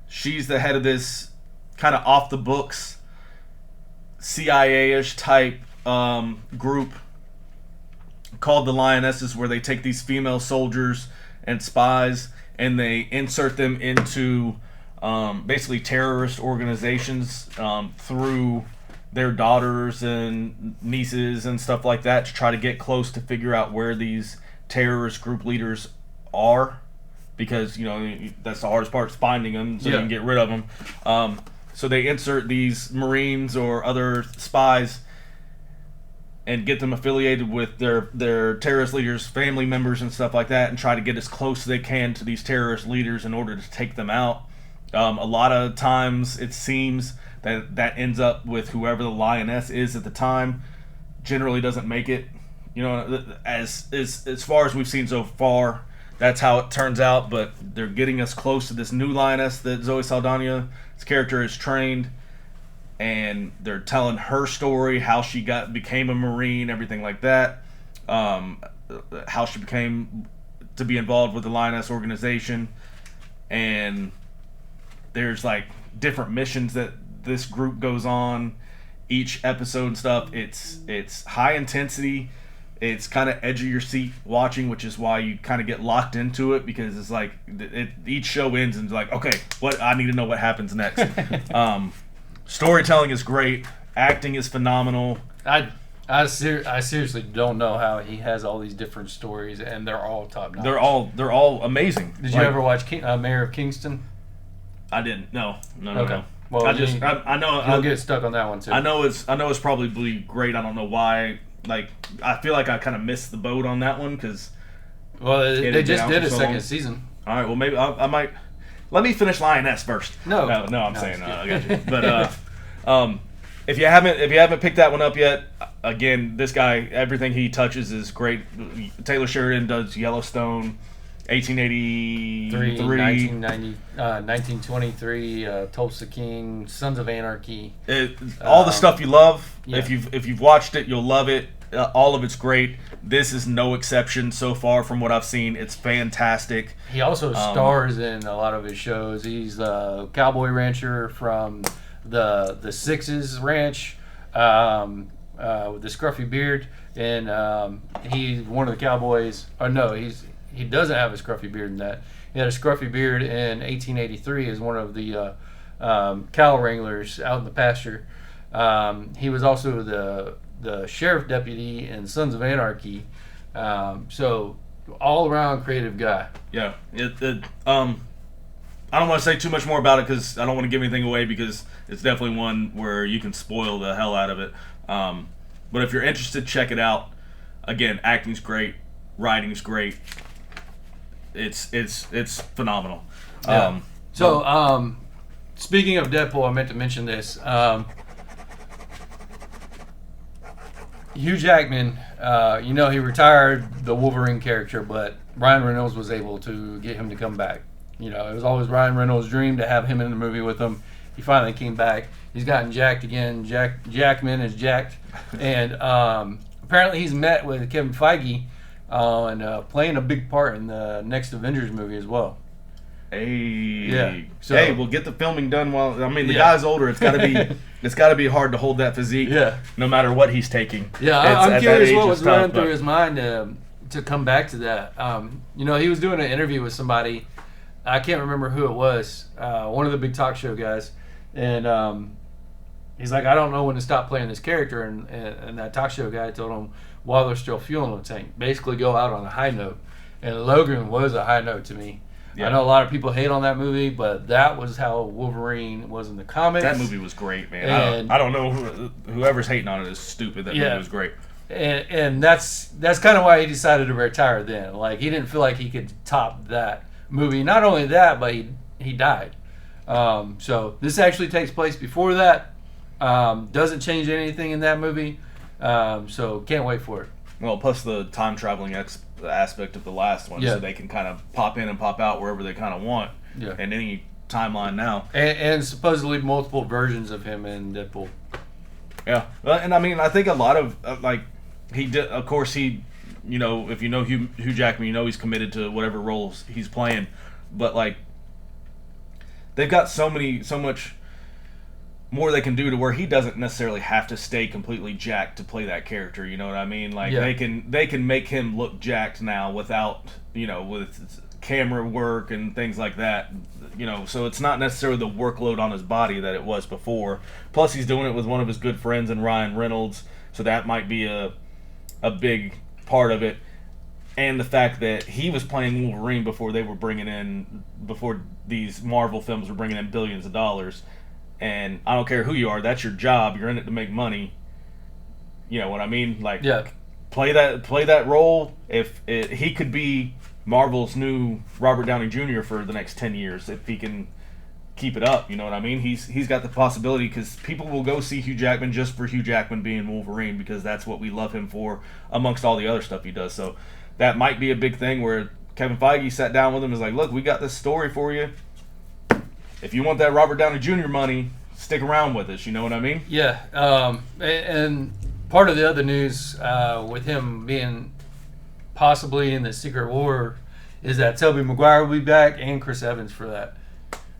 Speaker 2: She's the head of this kind of off the books CIA-ish type group called the Lionesses, where they take these female soldiers and spies and they insert them into basically terrorist organizations through their daughters and nieces and stuff like that, to try to get close to figure out where these terrorist group leaders are, because that's the hardest part, is finding them so you can get rid of them. So they insert these Marines or other spies and get them affiliated with their terrorist leaders, family members and stuff like that, and try to get as close as they can to these terrorist leaders in order to take them out. A lot of times it seems that ends up with whoever the Lioness is at the time generally doesn't make it. As far as we've seen so far, that's how it turns out. But they're getting us close to this new Lioness that Zoe Saldana's character is trained, and they're telling her story, how she became a Marine, everything like that, how she became to be involved with the Lioness organization, and there's like different missions that this group goes on. each episode and stuff. It's high intensity. It's kind of edge of your seat watching, which is why you kind of get locked into it, because it's like each show ends and it's like, okay, what I need to know what happens next. Storytelling is great. Acting is phenomenal.
Speaker 1: I seriously don't know how he has all these different stories and they're all top notch.
Speaker 2: They're all amazing.
Speaker 1: Did you ever watch Mayor of Kingston?
Speaker 2: I didn't. No.
Speaker 1: Okay. Well,
Speaker 2: I know.
Speaker 1: You'll get stuck on that one too.
Speaker 2: I know it's probably great. I don't know why. Like, I feel like I kind of missed the boat on that one because.
Speaker 1: Well, they just did a second season.
Speaker 2: All right. Well, maybe I might. Let me finish Lioness first.
Speaker 1: No.
Speaker 2: I'm saying I got you. But if you haven't picked that one up yet, again, this guy, everything he touches is great. Taylor Sheridan does Yellowstone, 1883,
Speaker 1: 1923, Tulsa King, Sons of Anarchy.
Speaker 2: All the stuff you love.
Speaker 1: Yeah.
Speaker 2: If you've watched it, you'll love it. All of it's great. This is no exception so far from what I've seen. It's fantastic.
Speaker 1: He also stars in a lot of his shows. He's the cowboy rancher from the Sixes Ranch with the scruffy beard, and he's one of the cowboys. Or no, he doesn't have a scruffy beard in that. He had a scruffy beard in 1883 as one of the cattle wranglers out in the pasture. He was also the sheriff deputy in Sons of Anarchy. So all around creative guy.
Speaker 2: Yeah. I don't want to say too much more about it because I don't want to give anything away, because it's definitely one where you can spoil the hell out of it. But if you're interested, check it out. Again, acting's great, writing's great. It's phenomenal.
Speaker 1: Yeah. Speaking of Deadpool, I meant to mention this. Hugh Jackman, he retired the Wolverine character, but Ryan Reynolds was able to get him to come back. It was always Ryan Reynolds' dream to have him in the movie with him. He finally came back. He's gotten jacked again. Jackman is jacked. And apparently he's met with Kevin Feige on playing a big part in the next Avengers movie as well.
Speaker 2: Hey,
Speaker 1: yeah. So,
Speaker 2: hey, we'll get the filming done while. I mean, the guy's older. It's got to be hard to hold that physique.
Speaker 1: Yeah.
Speaker 2: No matter what he's taking.
Speaker 1: Yeah, I'm curious what was running through his mind to come back to that. He was doing an interview with somebody. I can't remember who it was. One of the big talk show guys, and he's like, I don't know when to stop playing this character, and that talk show guy told him, while there's still fuel in the tank, basically go out on a high note. And Logan was a high note to me. Yeah. I know a lot of people hate on that movie, but that was how Wolverine was in the comics.
Speaker 2: That movie was great, man. I don't know whoever's hating on it is stupid. That movie was great.
Speaker 1: And that's kind of why he decided to retire then. Like, he didn't feel like he could top that movie. Not only that, but he died. So this actually takes place before that. Doesn't change anything in that movie. So can't wait for it.
Speaker 2: Well, plus the time traveling aspect of the last one, so they can kind of pop in and pop out wherever they kind of want.
Speaker 1: Yeah.
Speaker 2: And any timeline now.
Speaker 1: And supposedly multiple versions of him in Deadpool.
Speaker 2: Yeah, and I mean, I think a lot of he did. Of course, he, if you know Hugh Jackman, he's committed to whatever roles he's playing. But they've got so much more they can do to where he doesn't necessarily have to stay completely jacked to play that character. You know what I mean? They can make him look jacked now without with camera work and things like that. So it's not necessarily the workload on his body that it was before. Plus, he's doing it with one of his good friends in Ryan Reynolds, so that might be a big part of it. And the fact that he was playing Wolverine before these Marvel films were bringing in billions of dollars. And I don't care who you are, that's your job. You're in it to make money. You know what I mean? Play that role. He could be Marvel's new Robert Downey Jr. for the next 10 years if he can keep it up. You know what I mean? He's got the possibility, because people will go see Hugh Jackman just for Hugh Jackman being Wolverine, because that's what we love him for amongst all the other stuff he does. So that might be a big thing where Kevin Feige sat down with him and was like, look, we got this story for you. If you want that Robert Downey Jr. money, stick around with us. You know what I mean?
Speaker 1: Yeah. And part of the other news with him being possibly in the Secret War is that Tobey Maguire will be back and Chris Evans for that.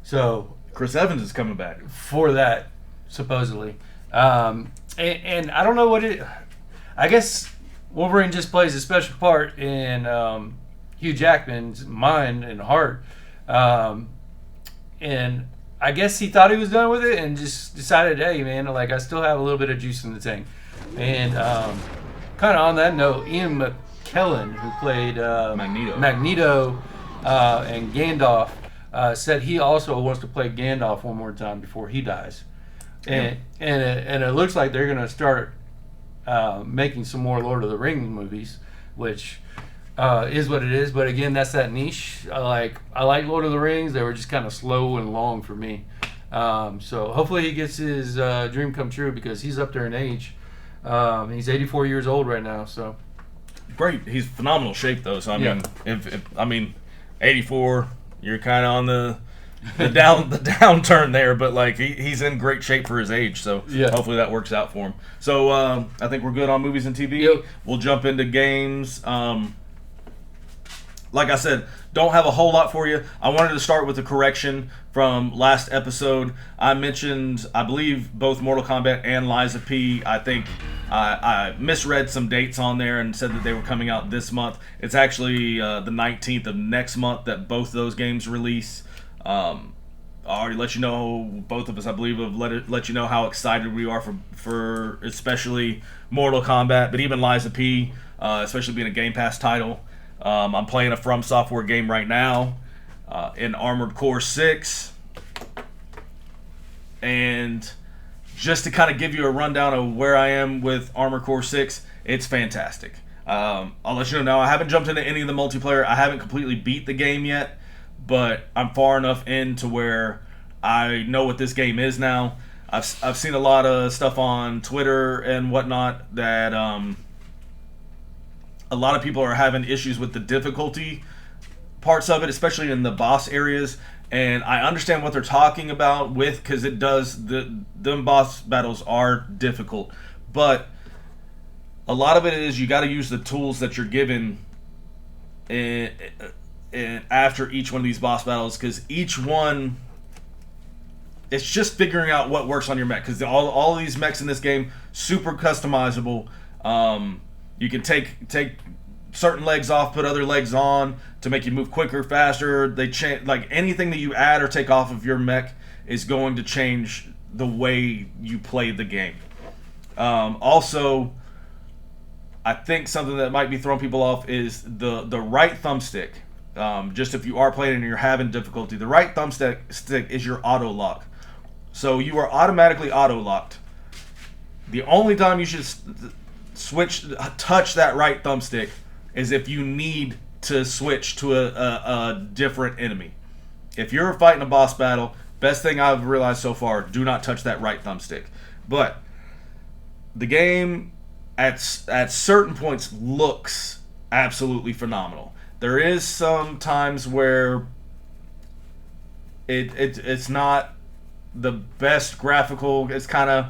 Speaker 1: So
Speaker 2: Chris Evans is coming back
Speaker 1: for that, supposedly. and I don't know what it. I guess Wolverine just plays a special part in Hugh Jackman's mind and heart, and I guess he thought he was done with it and just decided, hey man, like I still have a little bit of juice in the tank. And kind of on that note, Ian McKellen, who played Magneto and Gandalf, said he also wants to play Gandalf one more time before he dies. And it looks like they're going to start making some more Lord of the Rings movies, which is what it is. But again, that's that niche. I like Lord of the Rings. They were just kind of slow and long for me. So hopefully he gets his dream come true, because he's up there in age. He's 84 years old right now. So
Speaker 2: Great. He's phenomenal shape though. So I
Speaker 1: Yeah.
Speaker 2: mean, if 84, you're kind of on the downturn there, but like he's in great shape for his age. So
Speaker 1: Yeah.
Speaker 2: hopefully that works out for him. So I think we're good on movies and TV.
Speaker 1: Yep.
Speaker 2: We'll jump into games. Like I said, don't have a whole lot for you. I wanted to start with a correction from last episode. I mentioned, I believe, both Mortal Kombat and Lies of P. I think I misread some dates on there and said that they were coming out this month. It's actually the 19th of next month that both of those games release. I already let you know, both of us, I believe, have let you know how excited we are for especially Mortal Kombat, but even Lies of P, especially being a Game Pass title. I'm playing a From Software game right now in Armored Core 6. And just to kind of give you a rundown of where I am with Armored Core 6, it's fantastic. I'll let you know now, I haven't jumped into any of the multiplayer. I haven't completely beat the game yet, but I'm far enough in to where I know what this game is now. I've seen a lot of stuff on Twitter and whatnot that a lot of people are having issues with the difficulty parts of it, especially in the boss areas. And I understand what they're talking about because it does, them boss battles are difficult. But a lot of it is you got to use the tools that you're given after each one of these boss battles, because each one, it's just figuring out what works on your mech, because all of these mechs in this game, super customizable. You can take certain legs off, put other legs on to make you move quicker, faster. They change, like anything that you add or take off of your mech is going to change the way you play the game. Also, I think something that might be throwing people off is the right thumbstick. Just if you are playing and you're having difficulty, the right thumbstick is your auto lock. So you are automatically auto locked. The only time you should touch that right thumbstick is if you need to switch to a different enemy. If you're fighting a boss battle, best thing I've realized so far, do not touch that right thumbstick. But the game at certain points looks absolutely phenomenal. There is some times where it's not the best graphical. It's kind of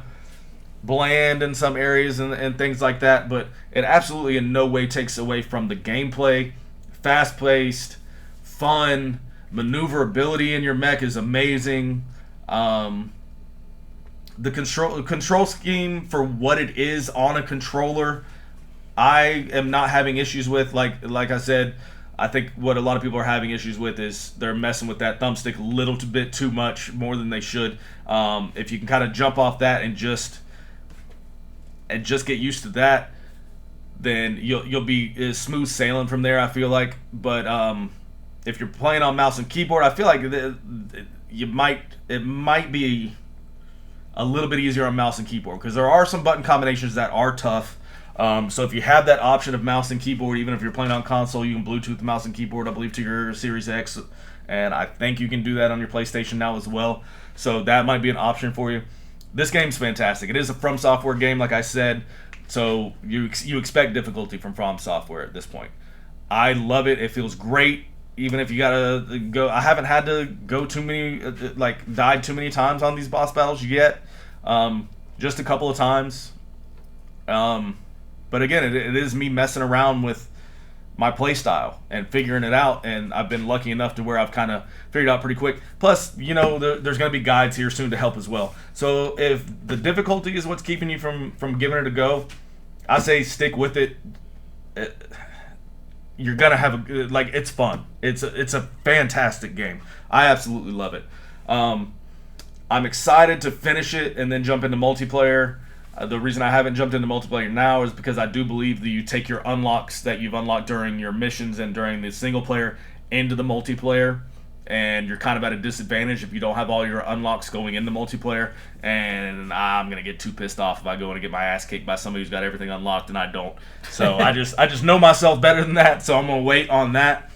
Speaker 2: bland in some areas and things like that, but it absolutely in no way takes away from the gameplay. Fast-paced, fun, maneuverability in your mech is amazing. The control scheme for what it is on a controller, I am not having issues with. Like I said, I think what a lot of people are having issues with is they're messing with that thumbstick a little bit too much, more than they should. If you can kind of jump off that and just get used to that, then you'll be smooth sailing from there, I feel like. But if you're playing on mouse and keyboard, I feel like it might be a little bit easier on mouse and keyboard, because there are some button combinations that are tough. So if you have that option of mouse and keyboard, even if you're playing on console, you can Bluetooth the mouse and keyboard, I believe, to your Series X, and I think you can do that on your PlayStation now as well. So that might be an option for you. This game's fantastic. It is a From Software game, like I said, so you expect difficulty from Software at this point. I love it. It feels great, even if you gotta go. I haven't had to go too many, died too many times on these boss battles yet. Just a couple of times. But again, it is me messing around with my play style and figuring it out. And I've been lucky enough to where I've kind of figured it out pretty quick. Plus, you know, there's going to be guides here soon to help as well. So if the difficulty is what's keeping you from giving it a go, I say stick with it. You're gonna have it's fun. It's a fantastic game. I absolutely love it. I'm excited to finish it and then jump into multiplayer. The reason I haven't jumped into multiplayer now is because I do believe that you take your unlocks that you've unlocked during your missions and during the single player into the multiplayer, and you're kind of at a disadvantage if you don't have all your unlocks going into multiplayer. And I'm gonna get too pissed off if I go in and get my ass kicked by somebody who's got everything unlocked and I don't. So I just know myself better than that. So I'm gonna wait on that.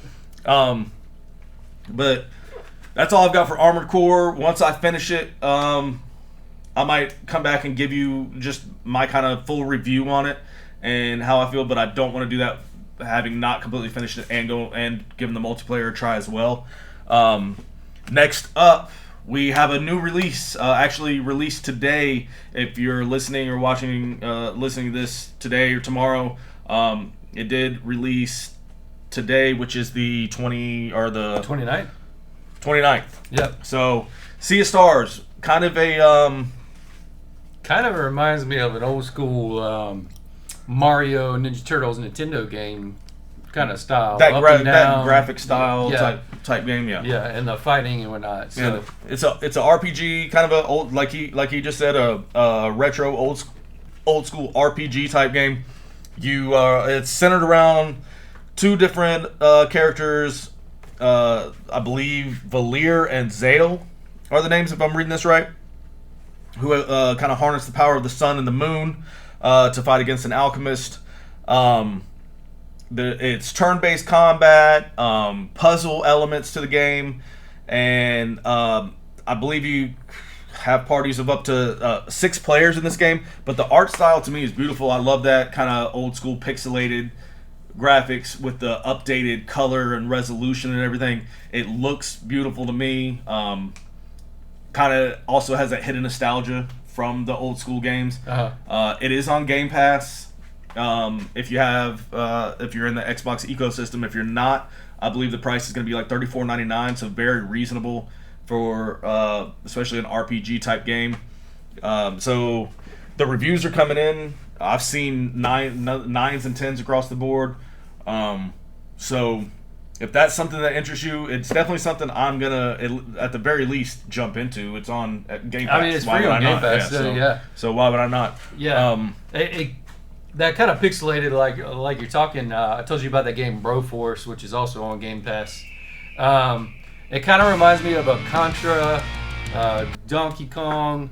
Speaker 2: But that's all I've got for Armored Core. Once I finish it, I might come back and give you just my kind of full review on it and how I feel. But I don't want to do that having not completely finished it and go and give the multiplayer a try as well. Next up, we have a new release, actually released today. If you're listening or watching, listening to this today or tomorrow, it did release today, which is the
Speaker 1: 29th.
Speaker 2: 29th.
Speaker 1: Yep.
Speaker 2: So, Sea of Stars, kind of
Speaker 1: reminds me of an old school Mario Ninja Turtles Nintendo game kind of style.
Speaker 2: that
Speaker 1: up and down.
Speaker 2: graphic style
Speaker 1: Yeah.
Speaker 2: type game, yeah.
Speaker 1: Yeah, and the fighting and whatnot. So
Speaker 2: Yeah, it's a RPG, kind of a old, like he just said, a retro old school RPG type game. It's centered around two different characters. I believe Valir and Zale are the names, if I'm reading this right, who kind of harness the power of the sun and the moon to fight against an alchemist. It's turn-based combat, puzzle elements to the game, and I believe you have parties of up to 6 players in this game. But the art style to me is beautiful. I love that kind of old-school pixelated graphics with the updated color and resolution and everything. It looks beautiful to me. Kind of also has that hidden nostalgia from the old-school games. It is on Game Pass. If you're in the Xbox ecosystem. If you're not, I believe the price is going to be like $34.99, so very reasonable for especially an RPG type game. So the reviews are coming in. I've seen 9s and 10s across the board. So if that's something that interests you, it's definitely something I'm gonna at the very least jump into. It's on Game Pass.
Speaker 1: I mean, it's free on Game Pass, yeah.
Speaker 2: So why would I not?
Speaker 1: Yeah. That kind of pixelated, like you're talking. I told you about that game Broforce, which is also on Game Pass. It kind of reminds me of a Contra, Donkey Kong.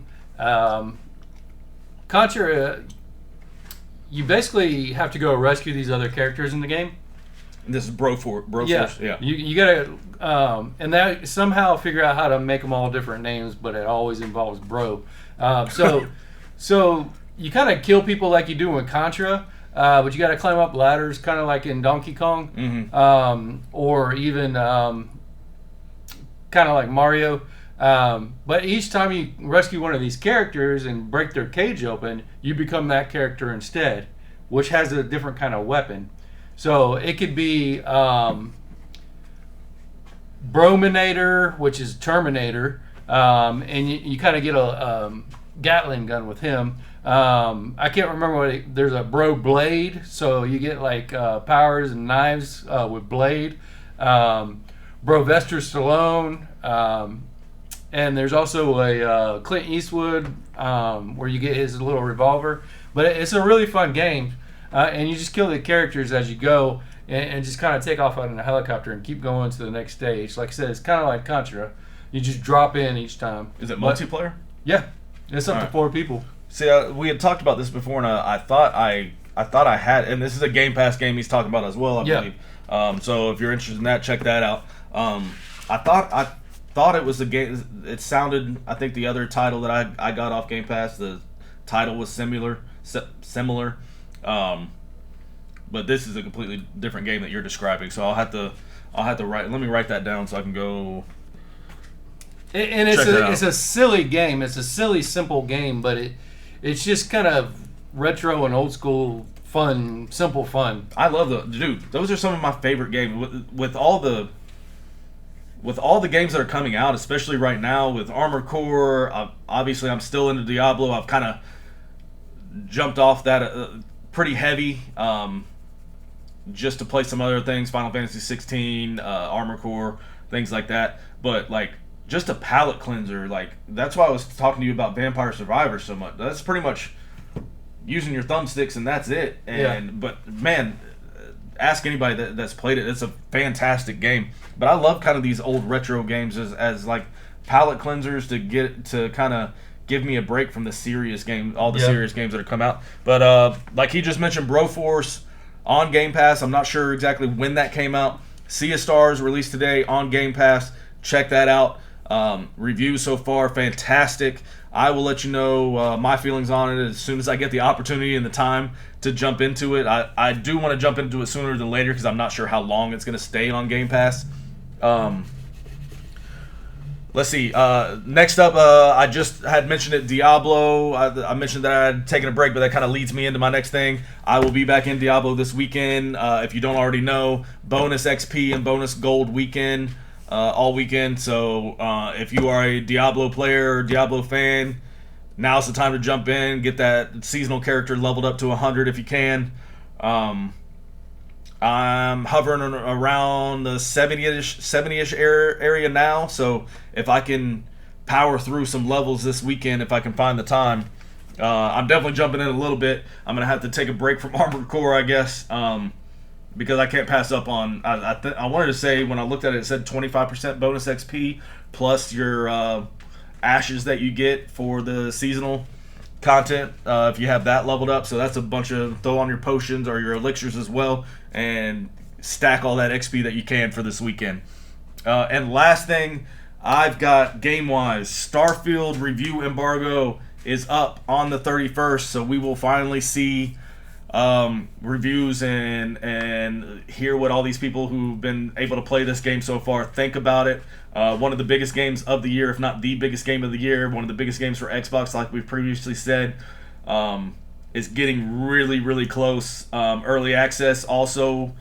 Speaker 1: Contra, you basically have to go rescue these other characters in the game.
Speaker 2: This is Broforce. Yeah.
Speaker 1: You gotta, and that somehow figure out how to make them all different names, but it always involves bro. So you kind of kill people like you do in Contra, but you got to climb up ladders, kind of like in Donkey Kong, or even kind of like Mario. But each time you rescue one of these characters and break their cage open, you become that character instead, which has a different kind of weapon. So it could be Brominator, which is Terminator, and you kind of get a Gatling gun with him. I can't remember there's a Bro Blade, so you get like powers and knives with Blade. Brovester Stallone, and there's also a Clint Eastwood where you get his little revolver. But it's a really fun game, and you just kill the characters as you go, and just kind of take off on a helicopter and keep going to the next stage. Like I said, it's kind of like Contra. You just drop in each time.
Speaker 2: Is it multiplayer?
Speaker 1: Yeah, it's up to 4 people.
Speaker 2: See, we had talked about this before, and I thought I had, and this is a Game Pass game he's talking about as well, I believe. So if you're interested in that, check that out. I thought it was a game. It sounded. I think the other title that I got off Game Pass, the title was similar. But this is a completely different game that you're describing. So I'll have to write. Let me write that down so I can go.
Speaker 1: And it's a silly game. It's a silly, simple game, but it's just kind of retro and old school fun, simple fun.
Speaker 2: I love dude. Those are some of my favorite games. With all the games that are coming out, especially right now with Armored Core. Obviously, I'm still into Diablo. I've kind of jumped off that pretty heavy, just to play some other things, Final Fantasy 16, Armored Core, things like that. But like, just a palate cleanser. Like, that's why I was talking to you about Vampire Survivor so much. That's pretty much using your thumbsticks and that's it. And but man, ask anybody that's played it. It's a fantastic game. But I love kind of these old retro games as like palate cleansers to kind of give me a break from the serious game, all the serious games that have come out. But like he just mentioned, Broforce on Game Pass. I'm not sure exactly when that came out. Sea of Stars released today on Game Pass. Check that out. Reviews so far, fantastic. I will let you know my feelings on it as soon as I get the opportunity and the time to jump into it. I do want to jump into it sooner than later because I'm not sure how long it's going to stay on Game Pass. Let's see. Next up, I just had mentioned it, Diablo. I mentioned that I had taken a break, but that kind of leads me into my next thing. I will be back in Diablo this weekend. If you don't already know, bonus XP and bonus gold weekend. All weekend. So if you are a Diablo player or Diablo fan, now's the time to jump in, get that seasonal character leveled up to 100 if you can. I'm hovering around the 70-ish area now, so if I can power through some levels this weekend, if I can find the time, I'm definitely jumping in a little bit. I'm going to have to take a break from Armored Core, I guess, because I can't pass up on. I wanted to say when I looked at it, it said 25% bonus XP plus your ashes that you get for the seasonal content if you have that leveled up. So that's a bunch of throw on your potions or your elixirs as well and stack all that XP that you can for this weekend. And last thing, I've got game-wise, Starfield review embargo is up on the 31st, so we will finally see reviews and hear what all these people who've been able to play this game so far think about it. One of the biggest games of the year, if not the biggest game of the year, one of the biggest games for Xbox, like we've previously said, is getting really, really close. Early access also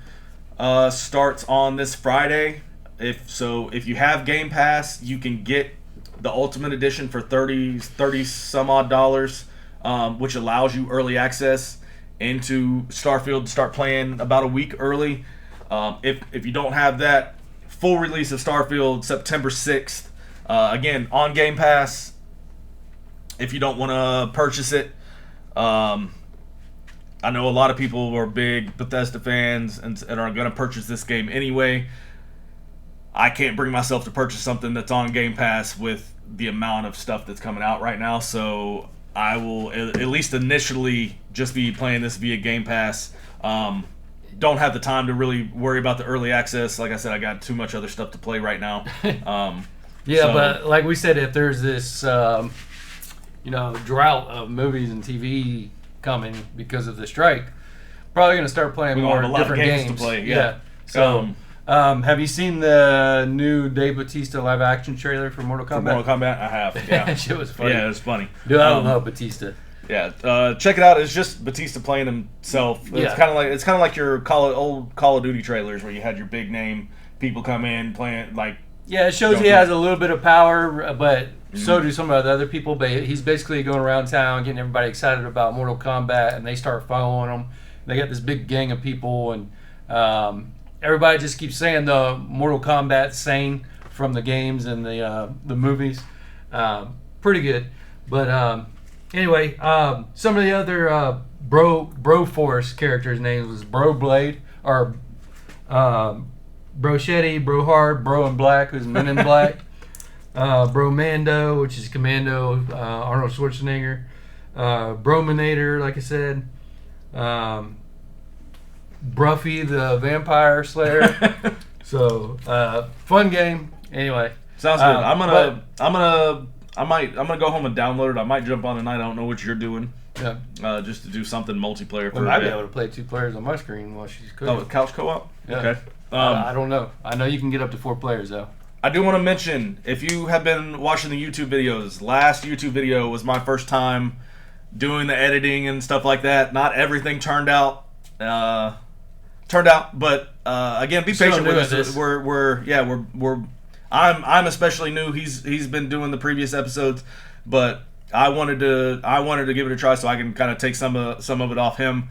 Speaker 2: starts on this Friday. If you have Game Pass, you can get the Ultimate Edition for $30 some odd dollars, which allows you early access into Starfield to start playing about a week early. If you don't have that, full release of Starfield September 6th. Again, on Game Pass. If you don't want to purchase it, I know a lot of people are big Bethesda fans and are going to purchase this game anyway. I can't bring myself to purchase something that's on Game Pass with the amount of stuff that's coming out right now, so I will, at least initially, just be playing this via Game Pass. Don't have the time to really worry about the early access. Like I said, I got too much other stuff to play right now.
Speaker 1: But like we said, if there's this, drought of movies and TV coming because of the strike, probably going to start playing more different games
Speaker 2: to play.
Speaker 1: Yeah. So, have you seen the new Dave Bautista live action trailer for Mortal Kombat?
Speaker 2: For Mortal Kombat, I have. Yeah,
Speaker 1: Shit was funny.
Speaker 2: Yeah, it was funny.
Speaker 1: Dude, I don't know Bautista.
Speaker 2: Yeah, check it out. It's just Batista playing himself. It's kind of like your old Call of Duty trailers where you had your big name people come in playing like.
Speaker 1: Yeah, it shows he has a little bit of power, but so do some of the other people. But he's basically going around town getting everybody excited about Mortal Kombat, and they start following him. They got this big gang of people, and everybody just keeps saying the Mortal Kombat saying from the games and the movies. Pretty good, but anyway, some of the other Broforce characters' names was Bro Blade or Brochetti, Bro Hard, Bro in Black, who's Men in Black, Bro Mando, which is Commando, Arnold Schwarzenegger, Brominator, like I said, Bruffy the Vampire Slayer. So fun game. Anyway,
Speaker 2: sounds good. I'm gonna go home and download it. I might jump on tonight. I don't know what you're doing.
Speaker 1: Yeah.
Speaker 2: Just to do something multiplayer for
Speaker 1: we might be able to play 2 players on my screen while she's cooking.
Speaker 2: Oh, couch co-op?
Speaker 1: Yeah.
Speaker 2: Okay.
Speaker 1: I don't know. I know you can get up to 4 players though.
Speaker 2: I do want to mention, if you have been watching the YouTube videos, last YouTube video was my first time doing the editing and stuff like that. Not everything turned out turned out. But again, be
Speaker 1: Still
Speaker 2: patient with
Speaker 1: new
Speaker 2: us.
Speaker 1: at this.
Speaker 2: I'm especially new. He's been doing the previous episodes, but I wanted to give it a try so I can kind of take some of it off him.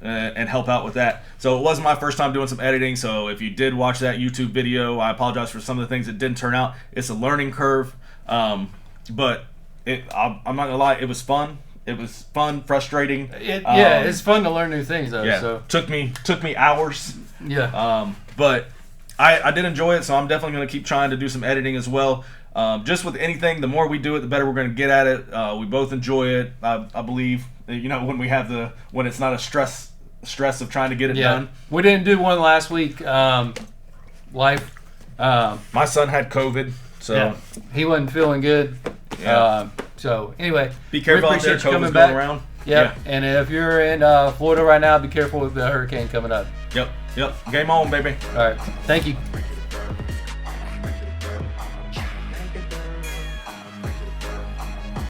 Speaker 2: And help out with that. So it wasn't my first time doing some editing, so if you did watch that YouTube video, I apologize for some of the things that didn't turn out. It's a learning curve, but I'm not gonna lie, it was fun. It was fun, frustrating.
Speaker 1: It's fun to learn new things though.
Speaker 2: Yeah,
Speaker 1: So
Speaker 2: took me hours.
Speaker 1: yeah.
Speaker 2: But I did enjoy it, so I'm definitely gonna keep trying to do some editing as well. Just with anything, the more we do it, the better we're gonna get at it. We both enjoy it. I believe, when it's not a stress of trying to get it done.
Speaker 1: We didn't do one last week. Life.
Speaker 2: My son had COVID, so
Speaker 1: He wasn't feeling good.
Speaker 2: Yeah.
Speaker 1: So anyway,
Speaker 2: be careful
Speaker 1: we
Speaker 2: out there.
Speaker 1: appreciate you
Speaker 2: COVID's
Speaker 1: coming
Speaker 2: going
Speaker 1: back.
Speaker 2: around.
Speaker 1: Yep. And if you're in Florida right now, be careful with the hurricane coming up.
Speaker 2: Yep. Game on, baby.
Speaker 1: All right. Thank you.